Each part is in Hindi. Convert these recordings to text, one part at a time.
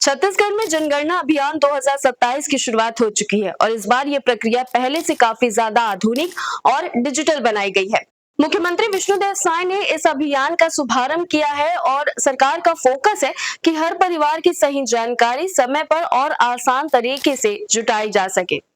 छत्तीसगढ़ में जनगणना अभियान 2027 की शुरुआत हो चुकी है और इस बार ये प्रक्रिया पहले से काफी ज्यादा आधुनिक और डिजिटल बनाई गई है। मुख्यमंत्री विष्णुदेव साय ने इस अभियान का शुभारंभ किया है और सरकार का फोकस है कि हर परिवार की सही जानकारी समय पर और आसान तरीके से जुटाई जा सके।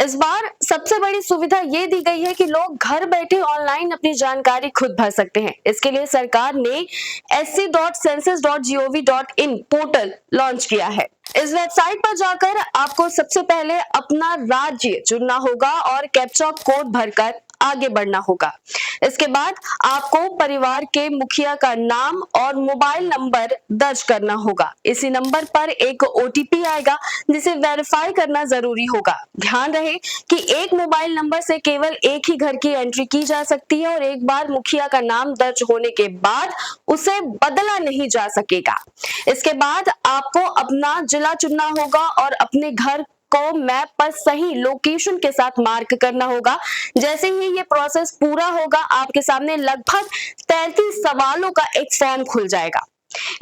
इस बार सबसे बड़ी सुविधा ये दी गई है कि लोग घर बैठे ऑनलाइन अपनी जानकारी खुद भर सकते हैं। इसके लिए सरकार ने sc.census.gov.in पोर्टल लॉन्च किया है। इस वेबसाइट पर जाकर आपको सबसे पहले अपना राज्य चुनना होगा और कैप्चा कोड भरकर आगे बढ़ना होगा। इसके बाद आपको परिवार के मुखिया का नाम और मोबाइल नंबर दर्ज करना होगा। इसी नंबर पर एक ओटीपी आएगा जिसे वेरीफाई करना जरूरी होगा। ध्यान रहे कि एक मोबाइल नंबर से केवल एक ही घर की एंट्री की जा सकती है और एक बार मुखिया का नाम दर्ज होने के बाद उसे बदला नहीं जा सकेगा। इसके बाद आपको अपना जिला चुनना होगा और अपने घर को मैप पर सही लोकेशन के साथ मार्क करना होगा। जैसे ही ये प्रोसेस पूरा होगा, आपके सामने लगभग 33 सवालों का एक फॉर्म खुल जाएगा।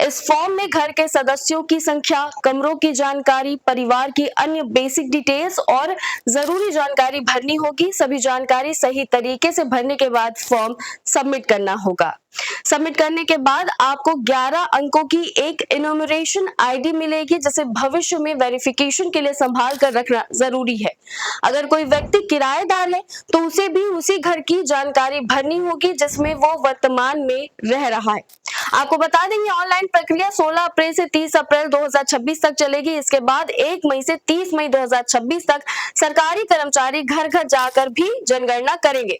इस फॉर्म में घर के सदस्यों की संख्या, कमरों की जानकारी, परिवार की अन्य बेसिक डिटेल्स और जरूरी जानकारी भरनी होगी। सभी जानकारी सही तरीके से भरने के बाद फॉर्म सबमिट करना होगा। सबमिट करने के बाद आपको 11 अंकों की एक इन्यूमरेशन आईडी मिलेगी जिसे भविष्य में वेरिफिकेशन के लिए संभाल कर रखना जरूरी है। अगर कोई व्यक्ति किराएदार है तो उसे भी उसी घर की जानकारी भरनी होगी जिसमें वो वर्तमान में रह रहा है। आपको बता दें ये ऑनलाइन प्रक्रिया 16 अप्रैल से 30 अप्रैल 2026 तक चलेगी। इसके बाद 1 मई से 30 मई 2026 तक सरकारी कर्मचारी घर घर जाकर भी जनगणना करेंगे।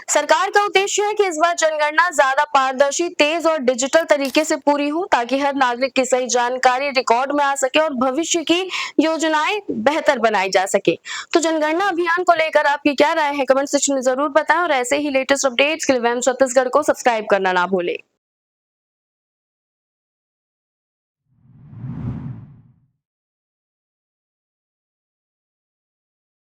सरकार का उद्देश्य है कि इस बार जनगणना ज्यादा पारदर्शी, तेज और डिजिटल तरीके से पूरी हो ताकि हर नागरिक की सही जानकारी रिकॉर्ड में आ सके और भविष्य की योजनाएं बेहतर बनाई जा सके। तो जनगणना अभियान को लेकर आपकी क्या राय है, कमेंट सेक्शन में जरूर बताएं और ऐसे ही लेटेस्ट अपडेट्स के लिए वैम छत्तीसगढ़ को सब्सक्राइब करना ना भूलें।